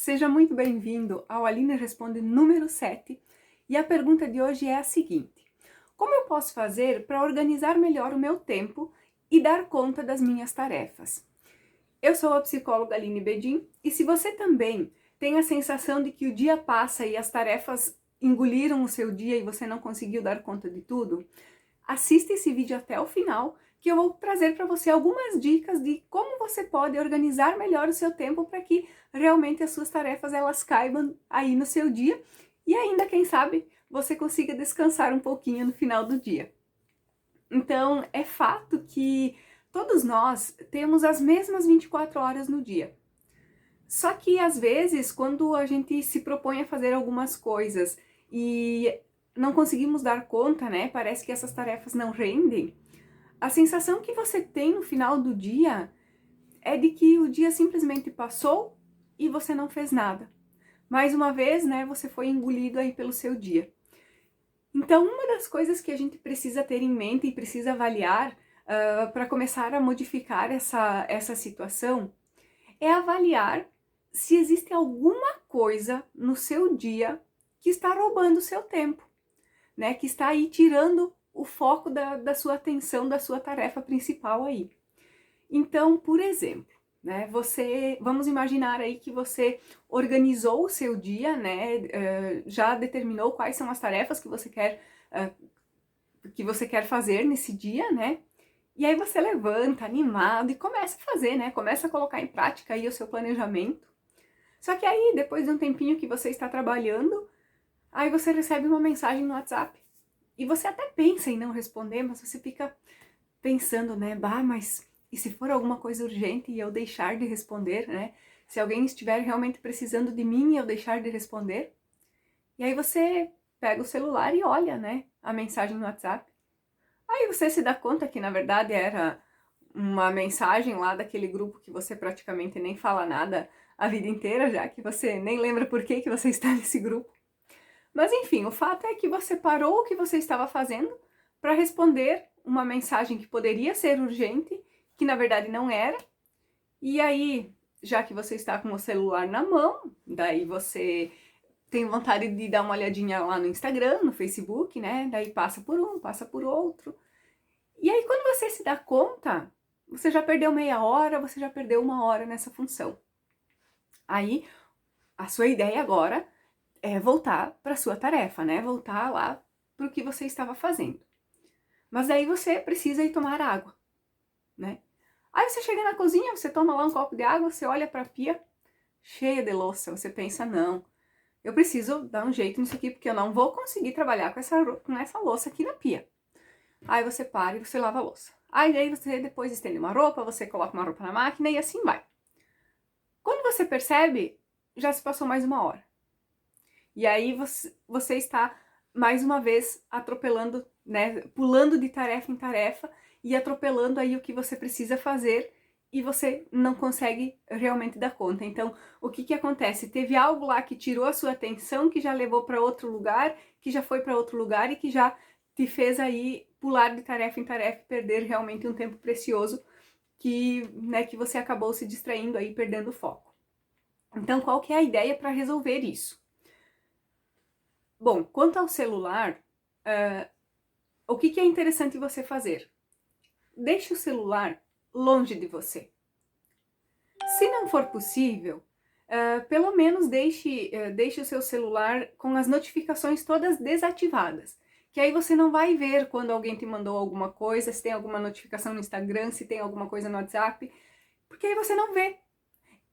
Seja muito bem-vindo ao Aline Responde número 7 e a pergunta de hoje é a seguinte: como eu posso fazer para organizar melhor o meu tempo e dar conta das minhas tarefas? Eu sou a psicóloga Aline Bedin e se você também tem a sensação de que o dia passa e as tarefas engoliram o seu dia e você não conseguiu dar conta de tudo, assista esse vídeo até o final, que eu vou trazer para você algumas dicas de como você pode organizar melhor o seu tempo para que realmente as suas tarefas elas caibam aí no seu dia e ainda, quem sabe, você consiga descansar um pouquinho no final do dia. Então, é fato que todos nós temos as mesmas 24 horas no dia. Só que às vezes, quando a gente se propõe a fazer algumas coisas e não conseguimos dar conta, né? Parece que essas tarefas não rendem. A sensação que você tem no final do dia é de que o dia simplesmente passou e você não fez nada. Mais uma vez, né, você foi engolido aí pelo seu dia. Então, uma das coisas que a gente precisa ter em mente e precisa avaliar para começar a modificar essa situação é avaliar se existe alguma coisa no seu dia que está roubando o seu tempo, né, que está aí tirando o foco da sua atenção, da sua tarefa principal aí. Então, por exemplo, né, vamos imaginar aí que você organizou o seu dia, né, já determinou quais são as tarefas que você quer fazer nesse dia, né, e aí você levanta animado e começa a fazer, né, começa a colocar em prática aí o seu planejamento. Só que aí, depois de um tempinho que você está trabalhando, aí você recebe uma mensagem no WhatsApp. E você até pensa em não responder, mas você fica pensando, né? Bah, mas e se for alguma coisa urgente e eu deixar de responder, né? Se alguém estiver realmente precisando de mim e eu deixar de responder? E aí você pega o celular e olha, né? A mensagem no WhatsApp. Aí você se dá conta que na verdade era uma mensagem lá daquele grupo que você praticamente nem fala nada a vida inteira, já que você nem lembra por que você está nesse grupo. Mas enfim, o fato é que você parou o que você estava fazendo para responder uma mensagem que poderia ser urgente, que na verdade não era. E aí, já que você está com o celular na mão, daí você tem vontade de dar uma olhadinha lá no Instagram, no Facebook, né? Daí passa por um, passa por outro. E aí, quando você se dá conta, você já perdeu meia hora, você já perdeu uma hora nessa função. Aí, a sua ideia agora é voltar para sua tarefa, né? Voltar lá para o que você estava fazendo. Mas daí você precisa ir tomar água, né? Aí você chega na cozinha, você toma lá um copo de água, você olha para a pia cheia de louça, você pensa, não, eu preciso dar um jeito nisso aqui, porque eu não vou conseguir trabalhar com essa louça aqui na pia. Aí você para e você lava a louça. Aí você depois estende uma roupa, você coloca uma roupa na máquina e assim vai. Quando você percebe, já se passou mais uma hora. E aí você está, mais uma vez, atropelando, né, pulando de tarefa em tarefa e atropelando aí o que você precisa fazer e você não consegue realmente dar conta. Então, o que acontece? Teve algo lá que tirou a sua atenção, que já levou para outro lugar, que já foi para outro lugar e que já te fez aí pular de tarefa em tarefa e perder realmente um tempo precioso que você acabou se distraindo aí, perdendo o foco. Então, qual que é a ideia para resolver isso? Bom, quanto ao celular, o que é interessante você fazer? Deixe o celular longe de você. Se não for possível, pelo menos deixe o seu celular com as notificações todas desativadas. Que aí você não vai ver quando alguém te mandou alguma coisa, se tem alguma notificação no Instagram, se tem alguma coisa no WhatsApp, porque aí você não vê.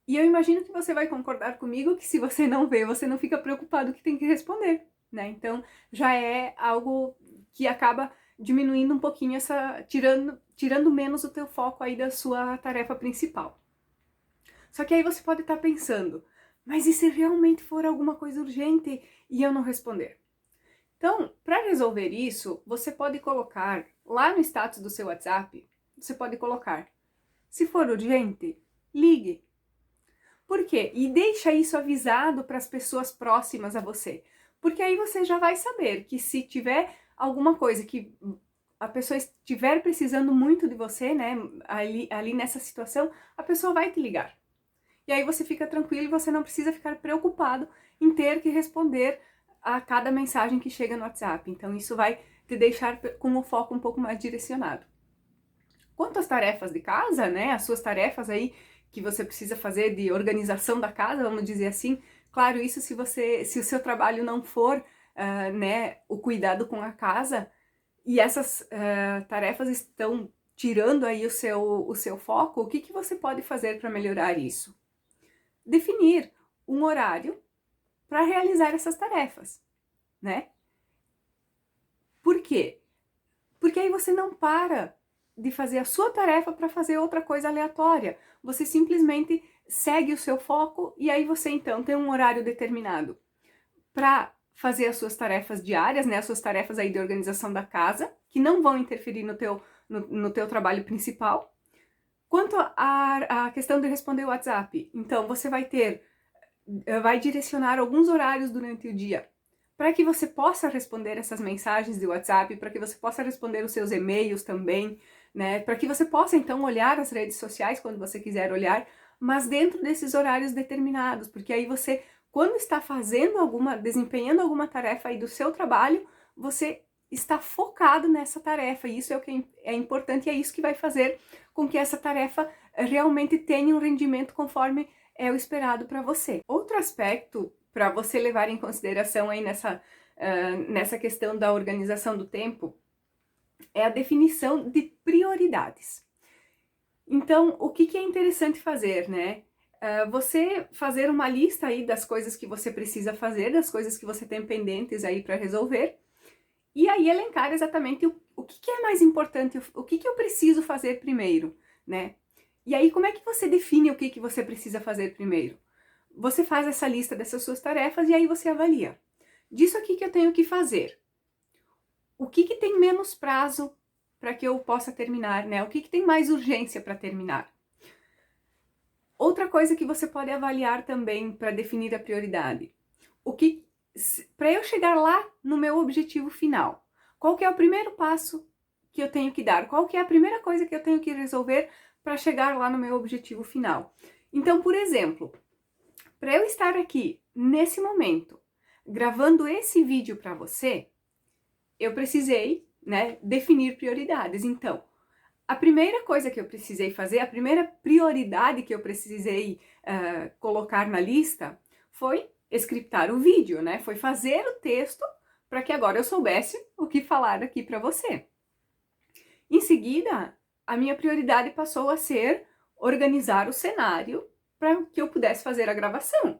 E eu imagino que você vai concordar comigo que se você não vê, você não fica preocupado que tem que responder, né? Então, já é algo que acaba diminuindo um pouquinho tirando menos o teu foco aí da sua tarefa principal. Só que aí você pode estar pensando, mas e se realmente for alguma coisa urgente e eu não responder? Então, para resolver isso, você pode colocar lá no status do seu WhatsApp, você pode colocar, se for urgente, ligue. Por quê? E deixa isso avisado para as pessoas próximas a você. Porque aí você já vai saber que se tiver alguma coisa que a pessoa estiver precisando muito de você, né, ali nessa situação, a pessoa vai te ligar. e aí você fica tranquilo e você não precisa ficar preocupado em ter que responder a cada mensagem que chega no WhatsApp. Então isso vai te deixar com o foco um pouco mais direcionado. Quanto às tarefas de casa, né, as suas tarefas aí que você precisa fazer de organização da casa, vamos dizer assim, claro, isso se o seu trabalho não for, né, o cuidado com a casa, e essas tarefas estão tirando aí o seu foco, o que que você pode fazer para melhorar isso? Definir um horário para realizar essas tarefas, né? Por quê? Porque aí você não para de fazer a sua tarefa para fazer outra coisa aleatória. Você simplesmente segue o seu foco e aí você então tem um horário determinado para fazer as suas tarefas diárias, né, as suas tarefas aí de organização da casa, que não vão interferir no teu trabalho principal. Quanto à questão de responder o WhatsApp, então você vai direcionar alguns horários durante o dia para que você possa responder essas mensagens de WhatsApp, para que você possa responder os seus e-mails também, né? Para que você possa então olhar as redes sociais quando você quiser olhar, mas dentro desses horários determinados, porque aí você, quando está desempenhando alguma tarefa aí do seu trabalho, você está focado nessa tarefa, e isso é o que é importante, e é isso que vai fazer com que essa tarefa realmente tenha um rendimento conforme é o esperado para você. Outro aspecto para você levar em consideração aí nessa questão da organização do tempo é a definição de prioridades. Então, o que é interessante fazer, né? Você fazer uma lista aí das coisas que você precisa fazer, das coisas que você tem pendentes aí para resolver, e aí elencar exatamente o que é mais importante, o que eu preciso fazer primeiro, né? E aí, como é que você define o que você precisa fazer primeiro? Você faz essa lista dessas suas tarefas e aí você avalia. Disso aqui que eu tenho que fazer, o que tem menos prazo para que eu possa terminar, né? O que tem mais urgência para terminar? Outra coisa que você pode avaliar também para definir a prioridade. Para eu chegar lá no meu objetivo final, qual que é o primeiro passo que eu tenho que dar? Qual que é a primeira coisa que eu tenho que resolver para chegar lá no meu objetivo final? Então, por exemplo, para eu estar aqui nesse momento gravando esse vídeo para você, eu precisei, né, definir prioridades. Então, a primeira coisa que eu precisei fazer, a primeira prioridade que eu precisei colocar na lista foi scriptar o vídeo, né? Foi fazer o texto para que agora eu soubesse o que falar aqui para você. Em seguida, a minha prioridade passou a ser organizar o cenário para que eu pudesse fazer a gravação.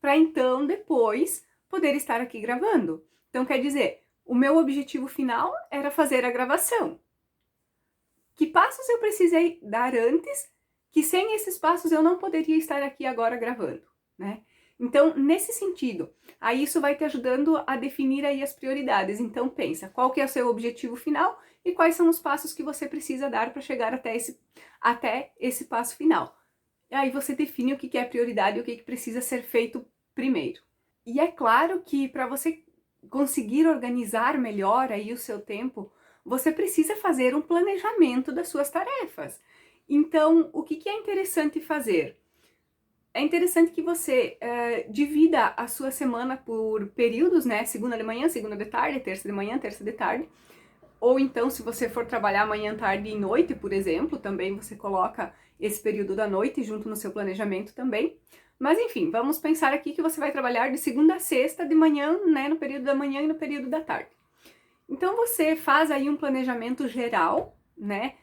Para então, depois, poder estar aqui gravando. Então, quer dizer, o meu objetivo final era fazer a gravação. Que passos eu precisei dar antes, que sem esses passos eu não poderia estar aqui agora gravando, né? Então, nesse sentido, aí isso vai te ajudando a definir aí as prioridades. Então, pensa, qual que é o seu objetivo final e quais são os passos que você precisa dar para chegar até esse passo final. E aí você define o que é prioridade e o que precisa ser feito primeiro. E é claro que para você conseguir organizar melhor aí o seu tempo, você precisa fazer um planejamento das suas tarefas. Então, o que é interessante fazer? É interessante que você divida a sua semana por períodos, né? Segunda de manhã, segunda de tarde, terça de manhã, terça de tarde. Ou então, se você for trabalhar manhã, tarde e noite, por exemplo, também você coloca esse período da noite junto no seu planejamento também. Mas enfim, vamos pensar aqui que você vai trabalhar de segunda a sexta de manhã, né? No período da manhã e no período da tarde. Então você faz aí um planejamento geral, né?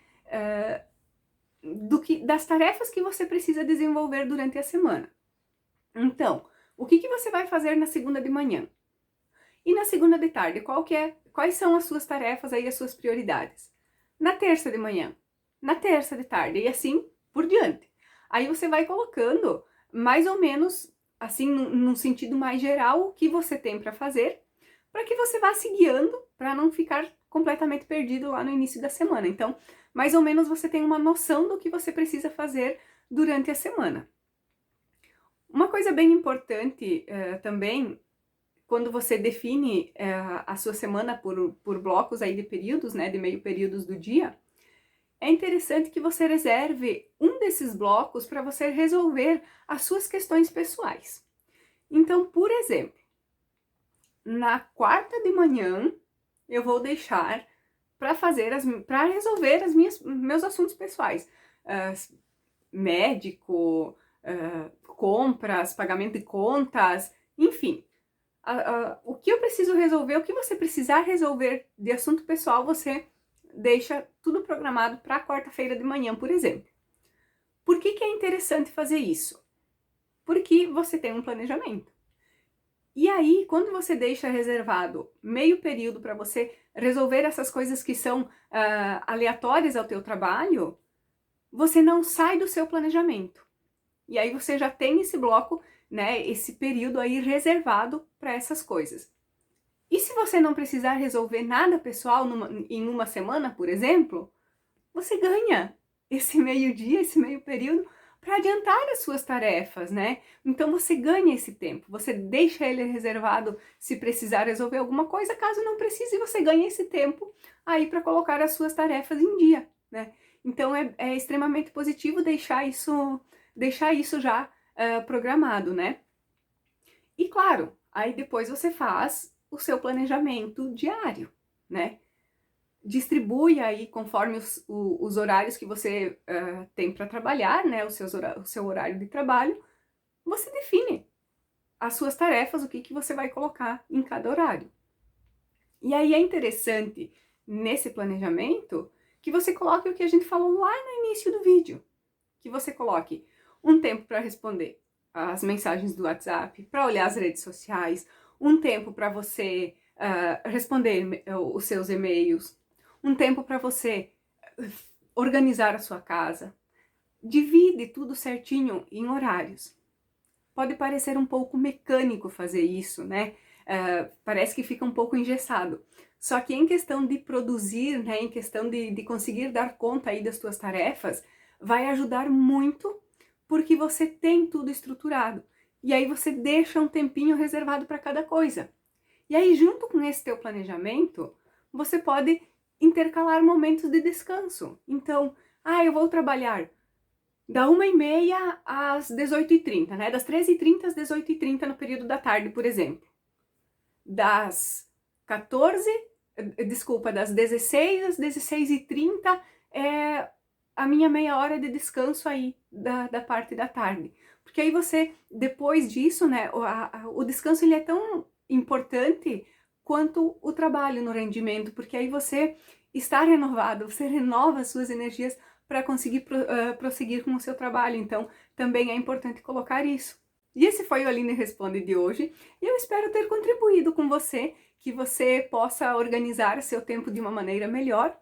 Das tarefas que você precisa desenvolver durante a semana. Então, o que você vai fazer na segunda de manhã? E na segunda de tarde, quais são as suas tarefas aí, as suas prioridades? Na terça de manhã, na terça de tarde e assim por diante. Aí você vai colocando mais ou menos, assim, num sentido mais geral, o que você tem para fazer, para que você vá se guiando para não ficar completamente perdido lá no início da semana. Então, mais ou menos você tem uma noção do que você precisa fazer durante a semana. Uma coisa bem importante também, quando você define a sua semana por blocos aí de períodos, né, de meio períodos do dia, é interessante que você reserve um desses blocos para você resolver as suas questões pessoais. Então, por exemplo, na quarta de manhã eu vou deixar para resolver meus assuntos pessoais. Médico, compras, pagamento de contas, enfim. O que eu preciso resolver, o que você precisar resolver de assunto pessoal, você deixa tudo programado para quarta-feira de manhã, por exemplo. Por que é interessante fazer isso? Porque você tem um planejamento. E aí, quando você deixa reservado meio período para você resolver essas coisas que são aleatórias ao teu trabalho, você não sai do seu planejamento. E aí você já tem esse bloco, né, esse período aí reservado para essas coisas. E se você não precisar resolver nada pessoal em uma semana, por exemplo, você ganha esse meio dia, esse meio período para adiantar as suas tarefas, né? Então você ganha esse tempo, você deixa ele reservado se precisar resolver alguma coisa, caso não precise, você ganha esse tempo aí para colocar as suas tarefas em dia, né? Então é extremamente positivo deixar isso já programado, né? E claro, aí depois você faz o seu planejamento diário, né? Distribui aí conforme os horários que você tem para trabalhar, né? O seu horário de trabalho, você define as suas tarefas, o que você vai colocar em cada horário. E aí é interessante nesse planejamento que você coloque o que a gente falou lá no início do vídeo, que você coloque um tempo para responder as mensagens do WhatsApp, para olhar as redes sociais, um tempo para você responder os seus e-mails, um tempo para você organizar a sua casa. Divide tudo certinho em horários. Pode parecer um pouco mecânico fazer isso, né? Parece que fica um pouco engessado. Só que em questão de produzir, né, em questão de conseguir dar conta aí das suas tarefas, vai ajudar muito porque você tem tudo estruturado. E aí você deixa um tempinho reservado para cada coisa. E aí, junto com esse teu planejamento, você pode intercalar momentos de descanso. Então, eu vou trabalhar da 1h30 às 18h30, né? Das 13h30 às 18h30 no período da tarde, por exemplo. Das 16 às 16h30 é a minha meia hora de descanso aí da parte da tarde. Porque aí você, depois disso, né, o descanso ele é tão importante quanto o trabalho no rendimento, porque aí você está renovado, você renova as suas energias para conseguir prosseguir com o seu trabalho. Então, também é importante colocar isso. E esse foi o Aline Responde de hoje. E eu espero ter contribuído com você, que você possa organizar seu tempo de uma maneira melhor.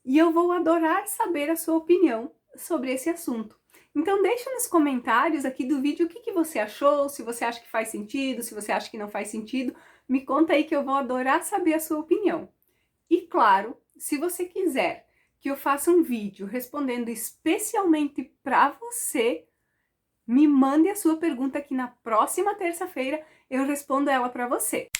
E eu vou adorar saber a sua opinião sobre esse assunto. Então deixa nos comentários aqui do vídeo o que você achou, se você acha que faz sentido, se você acha que não faz sentido. Me conta aí que eu vou adorar saber a sua opinião. E claro, se você quiser que eu faça um vídeo respondendo especialmente para você, me mande a sua pergunta que na próxima terça-feira eu respondo ela para você.